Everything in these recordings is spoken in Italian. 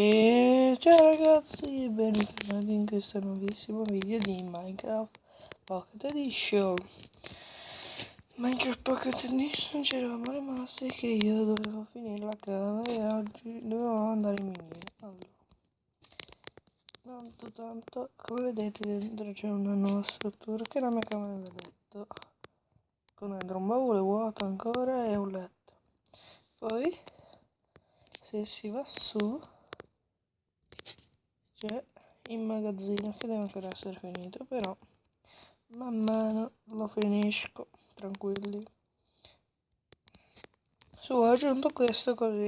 E ciao ragazzi, bentornati in questo nuovissimo video di Minecraft Pocket Edition. Minecraft Pocket Edition ci eravamo rimasti che io dovevo finire la cava e oggi dovevo andare in miniera. Allora, tanto, come vedete dentro c'è una nuova struttura che è la mia camera da letto, con dentro un baule vuoto ancora e un letto. Poi, se si va su, c'è il magazzino che deve ancora essere finito, però man mano lo finisco, tranquilli. Su, ho aggiunto questo così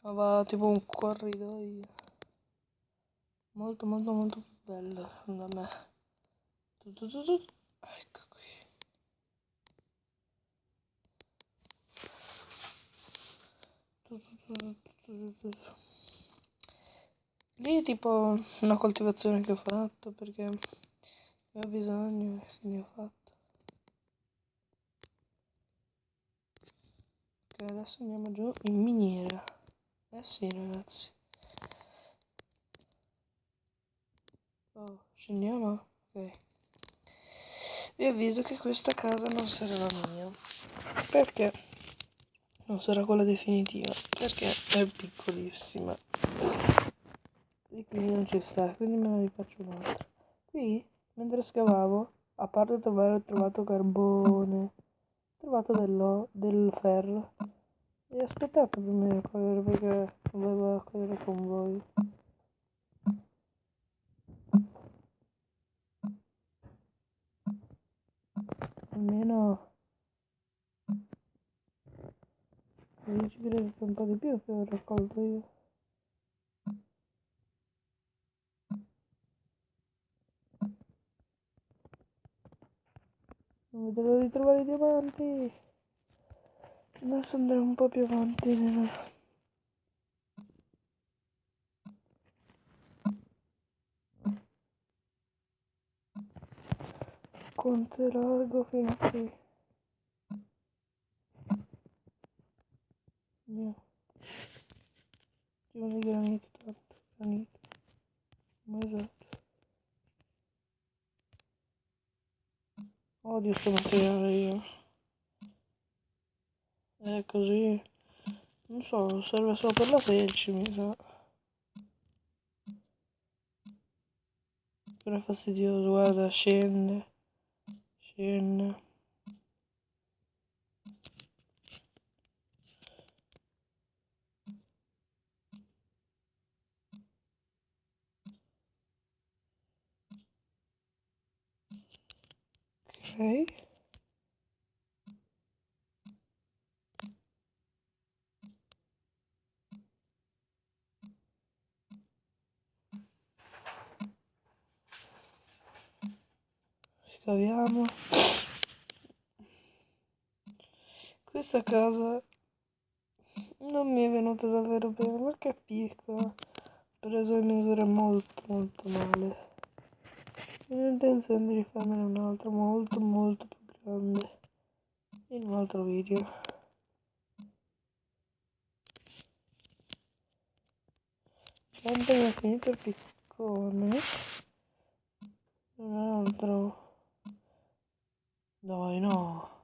va tipo un corridoio molto più bello da me. Ecco qui. Lì tipo una coltivazione che ho fatto perché ne ho bisogno e quindi ho fatto. Ok, adesso andiamo giù in miniera. Eh sì ragazzi. Oh, scendiamo? Ok. Vi avviso che questa casa non sarà la mia. Perché? Non sarà quella definitiva. Perché è piccolissima. E quindi non ci sta. Quindi me ne rifaccio un'altra. Qui, mentre scavavo, a parte ho trovato carbone, ho trovato del ferro. E aspettate per me a raccogliere perché volevo raccogliere con voi. Almeno io ci credo che un po' di più che ho raccolto io. Non vedo l'ora di trovare i diamanti. Adesso andrò un po' più avanti nella... Conte largo fino a qui. Andiamo. Pieno di granito, tanto. Granito. Ma esatto. Odio sto materiale io. È così. Non so, serve solo per la selci, mi sa. Però è fastidioso, guarda, scende. Scende. Ok. Scaviamo. Questa casa non mi è venuta davvero bene perché è piccola. Ho preso le misure molto male. Ho intenzione di rifarmene un'altra molto più grande in un altro video. Tanto mi è finito il piccone. Un altro. Dai, no.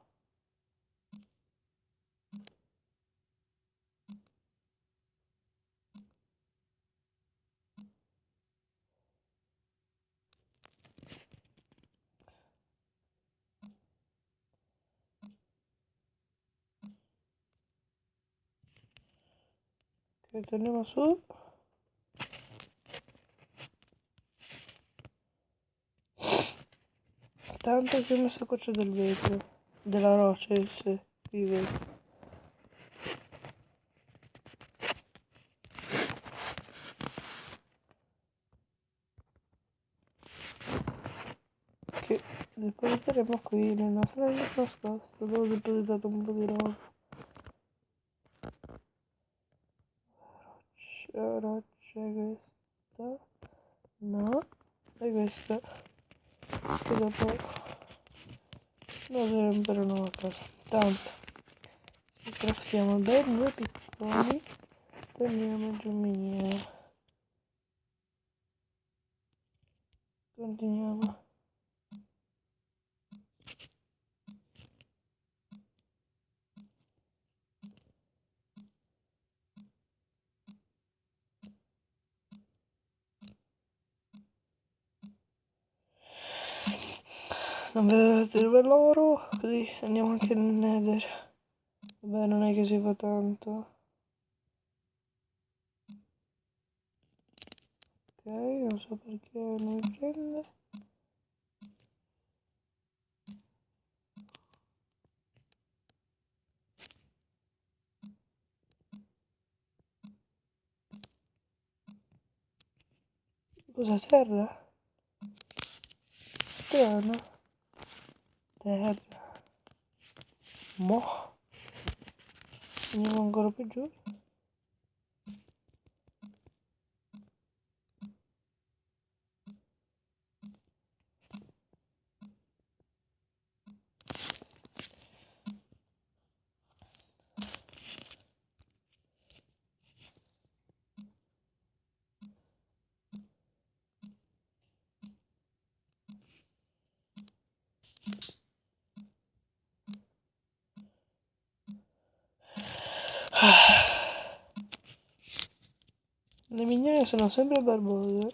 Ok, torniamo su. Tanto che ho messo qua c'è del vetro. Della roccia, sì, qui vetro. Che depositeremo qui nel nostro nascosto dove ho depositato un po' di roba. Roccia questa. No. E questa. Che dopo lo useremo per una nuova casa. Tanto. Craftiamo ben due picconi. Torniamo giù in miniera. Continuiamo. Non vedete l'oro, così andiamo anche nel Nether. Vabbè, non è che si fa tanto. Ok, non so perché non mi prende. Cosa terra? Strano. Terra. Mo. Andiamo ancora più giù. Le miniere sono sempre barbose.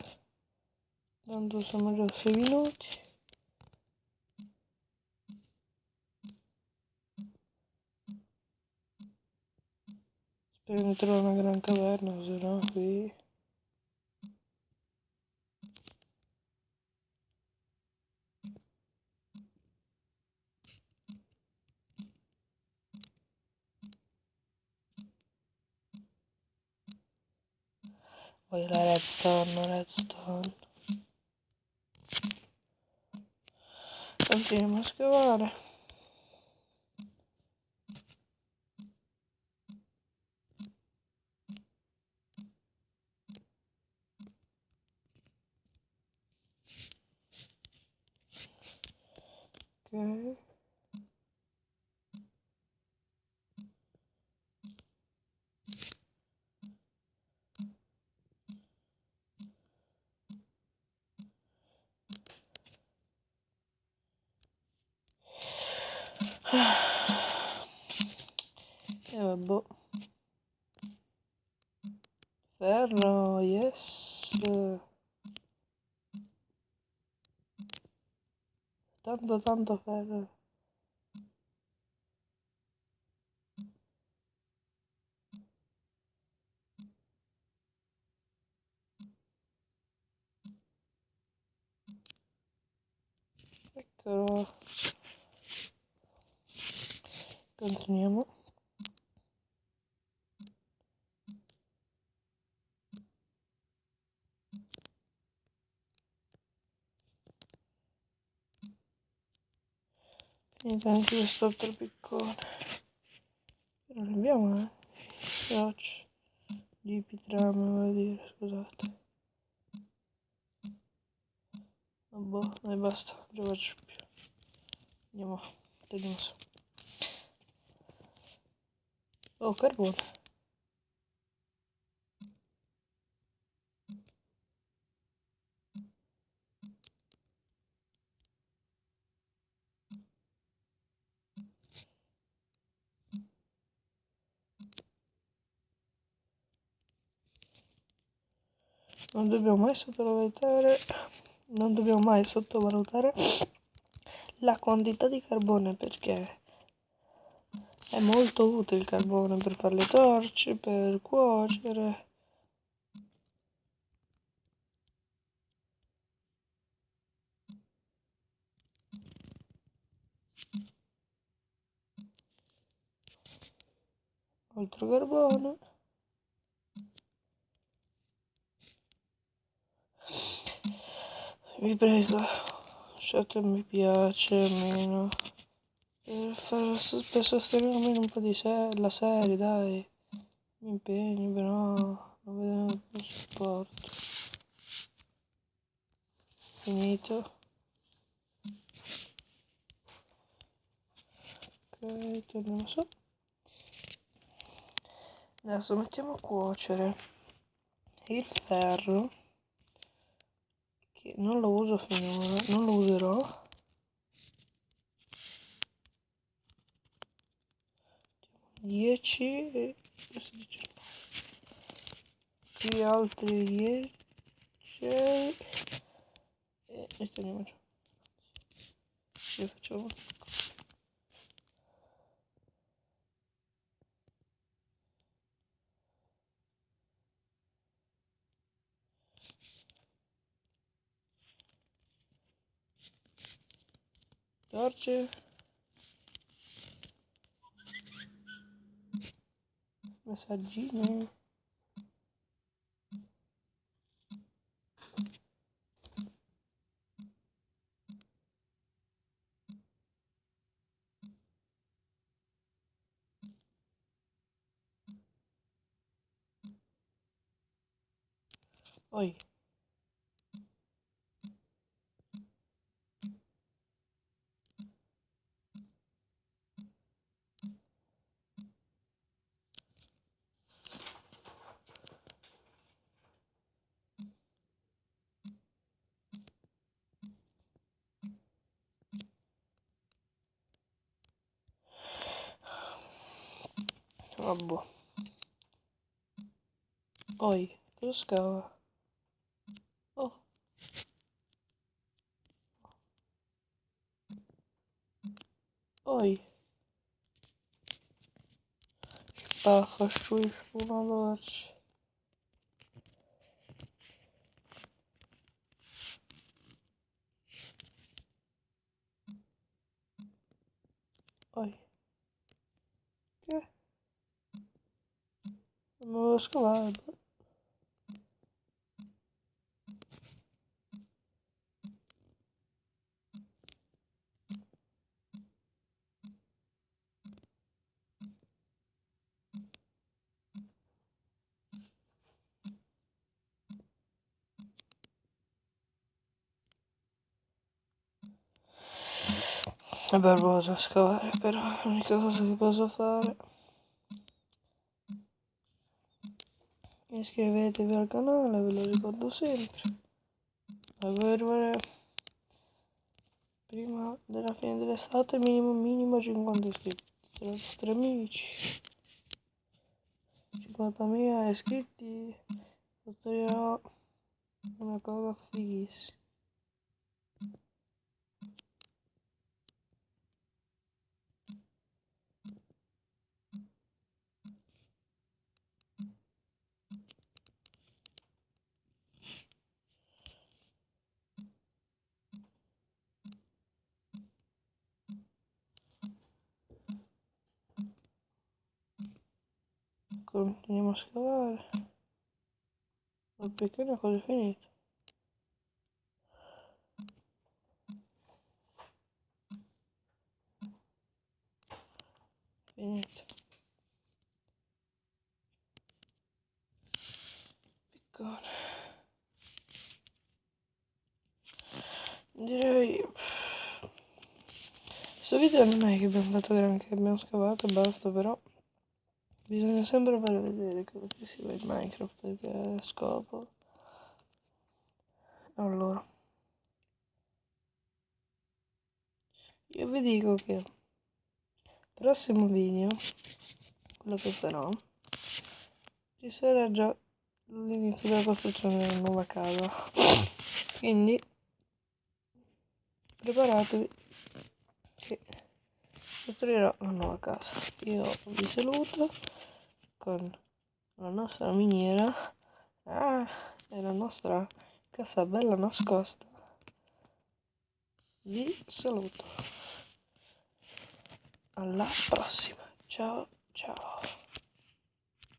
Tanto sono già 6 minuti. Spero di trovare una gran caverna, se no qui. Voglio la redstone. Continuiamo a scavare. Ok. E vabbè. Ferro, yes. Tanto ferro. Eccolo. Continuiamo. Finito anche questo altro piccone. Però ne abbiamo, rocce. Di pitrame, voglio dire, scusate. Vabbè, e basta, non ce la faccio più. Andiamo, tagliamo su. Oh, carbone. Non dobbiamo mai sottovalutare la quantità di carbone, perché è molto utile il carbone per fare le torce, per cuocere. Altro carbone. Vi prego, lasciate un mi piace almeno per sostenere almeno un po' di la serie, dai. Mi impegni, però non vedo più supporto. Finito. Ok, torniamo su. Adesso mettiamo a cuocere il ferro, che che non lo uso finora, non lo userò. 10 e questo 19. Qui altri 10 e mettiamo giù. Ci facciamo torce, messaggini. Poi vabbè. Poi cosa scava? Oh, poi costruisci una torcia. Poi che? Non lo scavare. È barbosa scavare, però l'unica cosa che posso fare. Iscrivetevi al canale, ve lo ricordo sempre. Avere prima della fine dell'estate minimo 50 iscritti tra i vostri amici. 50.000 iscritti, otterrò una cosa fighissima. Continuiamo a scavare. Il pequeno cosa è finito? Finito. Piccone. Direi. Questo video non è che abbiamo fatto granché, abbiamo scavato e basta, però bisogna sempre far vedere quello che si va in Minecraft perché è scopo. Allora, io vi dico che il prossimo video, quello che farò, ci sarà già l'inizio della costruzione della nuova casa. Quindi preparatevi che costruirò una nuova casa. Io vi saluto con la nostra miniera e la nostra casa bella nascosta. Vi saluto. Alla prossima. Ciao ciao.